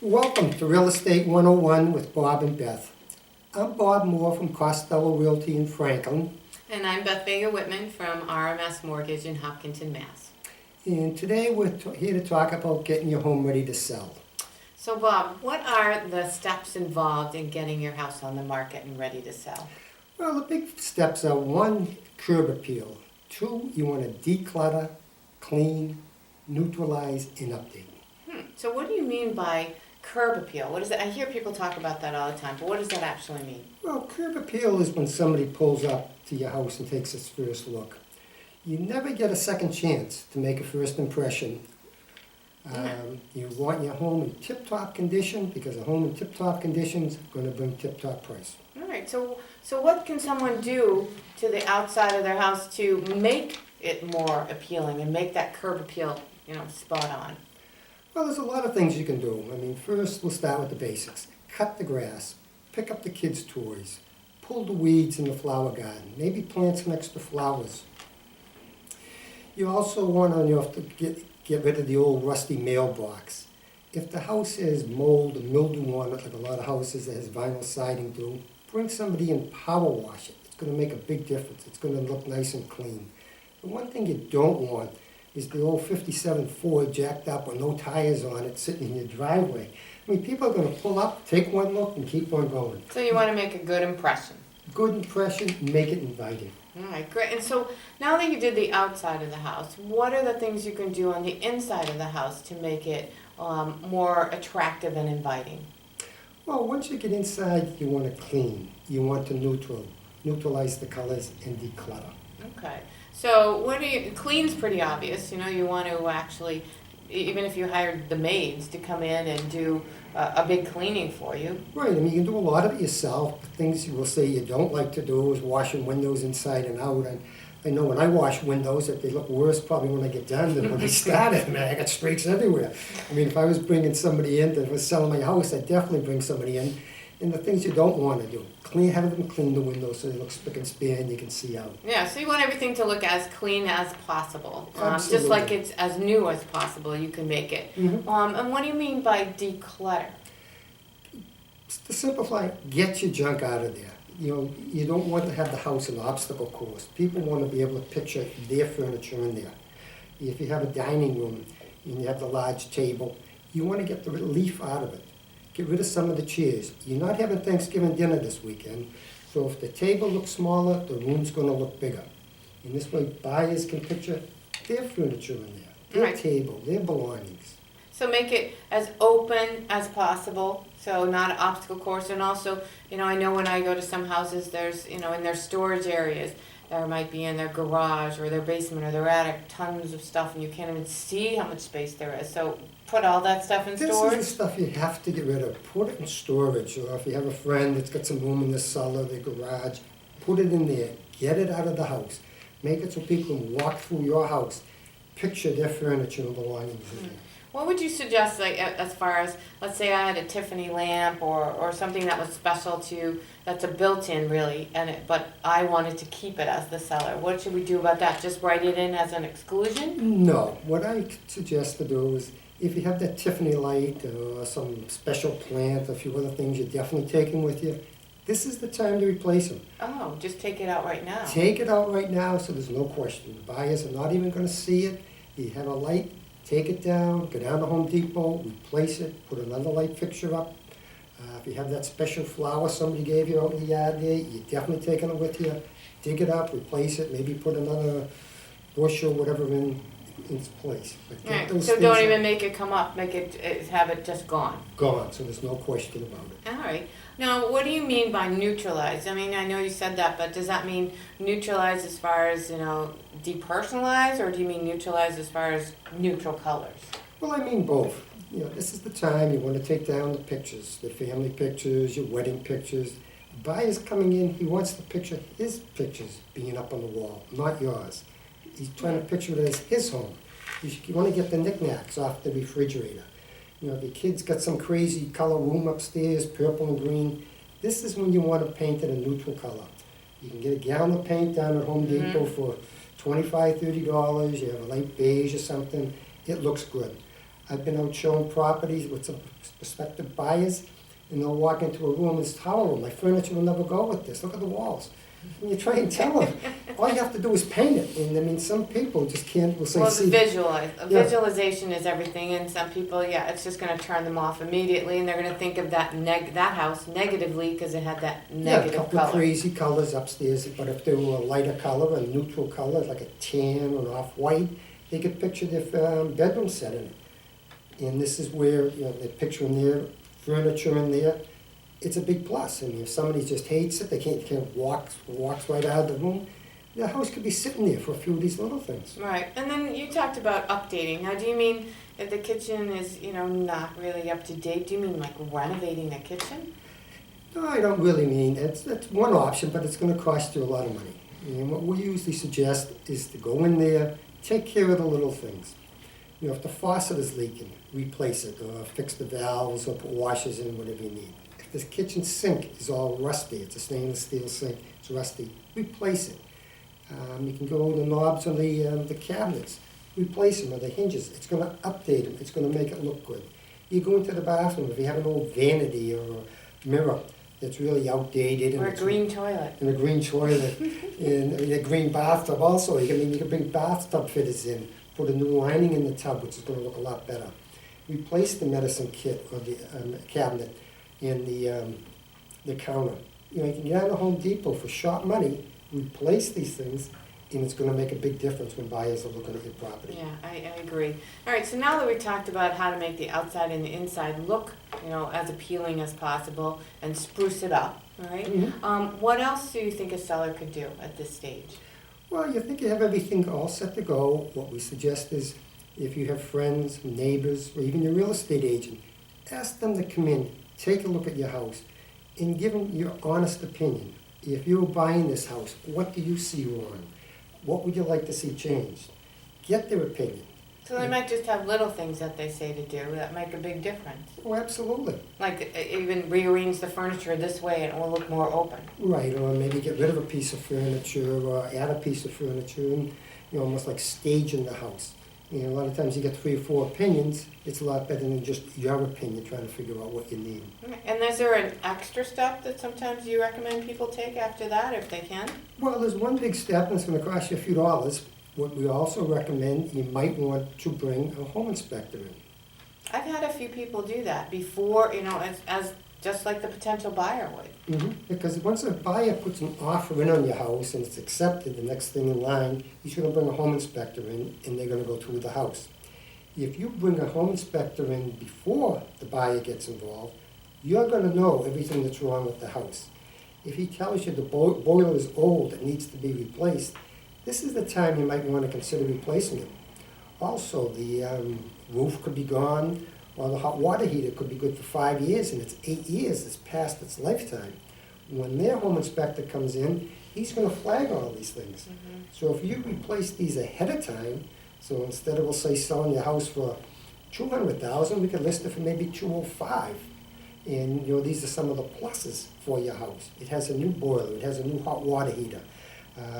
Welcome to Real Estate 101 with Bob and Beth. I'm Bob Moore from Costello Realty in Franklin, And I'm Beth Vega Whitman from RMS Mortgage in Hopkinton, Mass. and today we're here to talk about getting your home ready to sell. So Bob, what are the steps involved in getting your house on the market and ready to sell? Well, the big steps are: one, curb appeal; two, you want to declutter, clean, neutralize, and update. So what do you mean by curb appeal? What is it? I hear people talk about that all the time, but what does that actually mean? Well, curb appeal is when somebody pulls up to your house and takes its first look. You never get a second chance to make a first impression. You want your home in tip-top condition, because a home in tip-top condition is going to bring tip-top price. All right, so what can someone do to the outside of their house to make it more appealing and make that curb appeal, spot on? Well, there's a lot of things you can do. First we'll start with the basics. Cut the grass, pick up the kids' toys, pull the weeds in the flower garden, maybe plant some extra flowers. You also want to get rid of the old rusty mailbox. If the house has mold or mildew on it, like a lot of houses that has vinyl siding do, bring somebody in, power wash it. It's going to make a big difference. It's going to look nice and clean. The one thing you don't want is the old 57 Ford jacked up with no tires on it sitting in your driveway. People are going to pull up, take one look, and keep on going. So you want to make a good impression. Good impression, make it inviting. All right, great. And so now that you did the outside of the house, what are the things you can do on the inside of the house to make it more attractive and inviting? Well, once you get inside, you want to clean. You want to neutralize the colors and declutter. Okay. So clean's pretty obvious. You want to actually, even if you hired the maids to come in and do a big cleaning for you. Right, you can do a lot of it yourself. Things you will say you don't like to do is washing windows inside and out. And I know when I wash windows that they look worse probably when I get done than when they started. I got streaks everywhere. If I was bringing somebody in that was selling my house, I'd definitely bring somebody in. And the things you don't want to do, have them clean the windows so they look spick and span and you can see out. Yeah, so you want everything to look as clean as possible. Absolutely. Just like it's as new as possible, you can make it. Mm-hmm. And what do you mean by declutter? To simplify, get your junk out of there. You don't want to have the house an obstacle course. People want to be able to picture their furniture in there. If you have a dining room and you have the large table, you want to get the leaf out of it. Get rid of some of the chairs. You're not having Thanksgiving dinner this weekend, so if the table looks smaller, the room's going to look bigger. And this way, buyers can picture their furniture in there, their Right. table, their belongings. So make it as open as possible, so not an obstacle course. And also, I know when I go to some houses, there's, in their storage areas, there might be in their garage or their basement or their attic, tons of stuff, and you can't even see how much space there is. So put all that stuff in storage. This is the stuff you have to get rid of. Put it in storage, or if you have a friend that's got some room in the cellar, the garage, put it in there. Get it out of the house. Make it so people can walk through your house, picture their furniture and belongings in there. What would you suggest, like, as far as, let's say I had a Tiffany lamp or something that was special that's a built-in really, but I wanted to keep it as the seller. What should we do about that? Just write it in as an exclusion? No. What I suggest to do is, if you have that Tiffany light or some special plant, a few other things you're definitely taking with you, this is the time to replace them. Oh, just take it out right now. Take it out right now so there's no question. The buyers are not even going to see it. You have a light, take it down, go down to Home Depot, replace it, put another light fixture up. If you have that special flower somebody gave you out in the yard there, you're definitely taking it with you. Dig it up, replace it, maybe put another bush or whatever in its place. But get Right. those So things don't out. even make it come up. Have it just gone. Gone, so there's no question about it. All right. Now, what do you mean by neutralize? I know you said that, but does that mean neutralize as far as, depersonalize, or do you mean neutralize as far as neutral colors? Well, I mean both. This is the time you want to take down the pictures, the family pictures, your wedding pictures. The buyer's coming in, he wants to picture his pictures being up on the wall, not yours. He's trying to picture it as his home. You want to get the knickknacks off the refrigerator. The kid's got some crazy color room upstairs, purple and green. This is when you want to paint it a neutral color. You can get a gallon of paint down at Home Depot for $25, $30. You have a light beige or something. It looks good. I've been out showing properties with some prospective buyers, and they'll walk into a room and it's horrible. My furniture will never go with this. Look at the walls. And you try and tell them, all you have to do is paint it. And I mean, some people just can't, will say, Well, see. Yeah. visualization is everything, and some people, yeah, it's just gonna turn them off immediately, and they're gonna think of that house negatively because it had that Yeah, a negative couple of color. crazy colors upstairs, but if they were a lighter color, a neutral color, like a tan or an off-white, they could picture their bedroom set in it. And this is where, you know, they're picturing their furniture in there. It's a big plus. I mean, if somebody just hates it, they can't walks right out of the room, the house could be sitting there for a few of these little things. Right, and then you talked about updating. Now, do you mean if the kitchen is, not really up to date? Do you mean like renovating the kitchen? No, I don't really mean, that's one option, but it's gonna cost you a lot of money. And what we usually suggest is to go in there, take care of the little things. You know, if the faucet is leaking, replace it, or fix the valves, or put washers in, whatever you need. If the kitchen sink is all rusty, it's a stainless steel sink, it's rusty, replace it. You can go to the knobs on the cabinets, replace them, or the hinges. It's gonna update them, it's gonna make it look good. You go into the bathroom, if you have an old vanity or a mirror that's really outdated. Or a it's green toilet? And a green toilet, and a green bathtub also. You can bring bathtub fitters in, put a new lining in the tub, which is gonna look a lot better. Replace the medicine kit or the cabinet and the counter. You know, you can get out of Home Depot for sharp money, replace these things, and it's gonna make a big difference when buyers are looking at your property. Yeah, I agree. All right, so now that we talked about how to make the outside and the inside look, as appealing as possible and spruce it up, all right? Mhm. What else do you think a seller could do at this stage? Well, you think you have everything all set to go. What we suggest is if you have friends, neighbors, or even your real estate agent, ask them to come in, take a look at your house, and give them your honest opinion. If you were buying this house, what do you see wrong? What would you like to see changed? Get their opinion. So they might just have little things that they say to do that make a big difference. Oh, absolutely. Like even rearrange the furniture this way and it will look more open. Right, or maybe get rid of a piece of furniture or add a piece of furniture and, almost like staging the house. A lot of times you get 3 or 4 opinions. It's a lot better than just your opinion trying to figure out what you need. And is there an extra step that sometimes you recommend people take after that if they can? Well, there's one big step, and it's going to cost you a few dollars. What we also recommend, you might want to bring a home inspector in. I've had a few people do that before, as just like the potential buyer would. Because once a buyer puts an offer in on your house and it's accepted, the next thing in line, he's going to bring a home inspector in, and they're going to go through the house. If you bring a home inspector in before the buyer gets involved, you're going to know everything that's wrong with the house. If he tells you the boiler is old, it needs to be replaced, this is the time you might want to consider replacing it. Also, the roof could be gone, or the hot water heater could be good for 5 years, and it's 8 years, it's past its lifetime. When their home inspector comes in, he's going to flag all these things. So if you replace these ahead of time, so instead of, we'll say, selling your house for $200,000, we could list it for maybe $205,000. And these are some of the pluses for your house. It has a new boiler, it has a new hot water heater.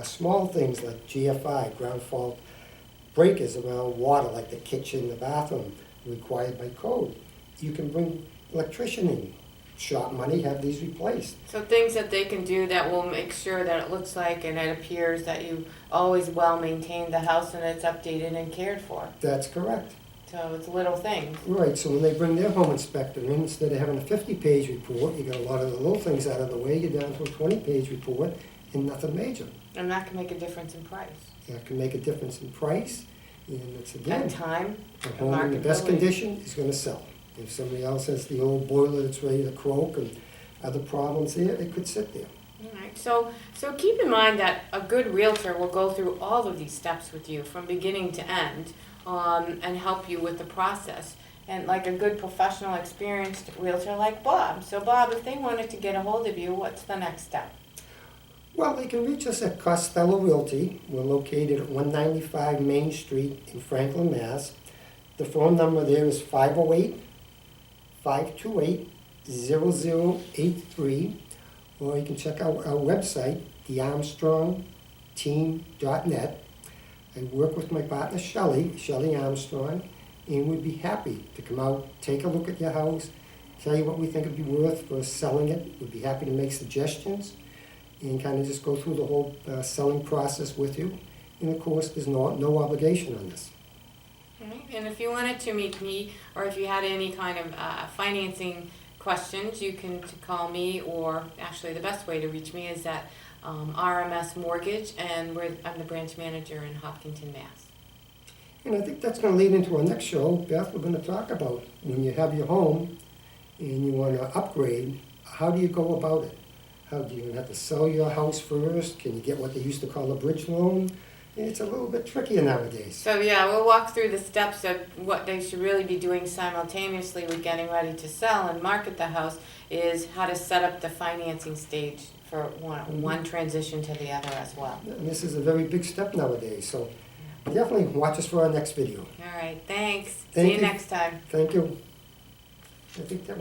Small things like GFI, ground fault breakers around water, like the kitchen, the bathroom, required by code. You can bring electrician in, sharp money, have these replaced. So things that they can do that will make sure that it looks like and it appears that you always well maintained the house and it's updated and cared for. That's correct. So it's little things. Right, so when they bring their home inspector in, instead of having a 50-page report, you get a lot of the little things out of the way, you're down to a 20-page report and nothing major. And that can make a difference in price. That can make a difference in price, and it's again, And time. a and home in the best marketability. condition is gonna sell. If somebody else has the old boiler that's ready to croak and other problems there, it could sit there. All right, so keep in mind that a good realtor will go through all of these steps with you from beginning to end, and help you with the process. And like a good professional, experienced realtor like Bob. So Bob, if they wanted to get a hold of you, what's the next step? Well, they can reach us at Costello Realty. We're located at 195 Main Street in Franklin, Mass. The phone number there is 508-528-0083, or you can check out our website, thearmstrongteam.net. I work with my partner Shelley Armstrong, and we'd be happy to come out, take a look at your house, tell you what we think it'd be worth for selling it. We'd be happy to make suggestions and kind of just go through the whole selling process with you. And of course, there's no obligation on this. Right. And if you wanted to meet me, or if you had any kind of financing questions, you can call me, or actually the best way to reach me is at RMS Mortgage, and I'm the branch manager in Hopkinton, Mass. And I think that's going to lead into our next show. Beth, we're going to talk about when you have your home and you want to upgrade, how do you go about it? How do you have to sell your house first? Can you get what they used to call a bridge loan? It's a little bit trickier nowadays. So yeah, we'll walk through the steps of what they should really be doing simultaneously with getting ready to sell and market the house, is how to set up the financing stage for one transition to the other as well. And this is a very big step nowadays, so definitely watch us for our next video. All right, thanks. Thank See you you. next time. Thank you. I think that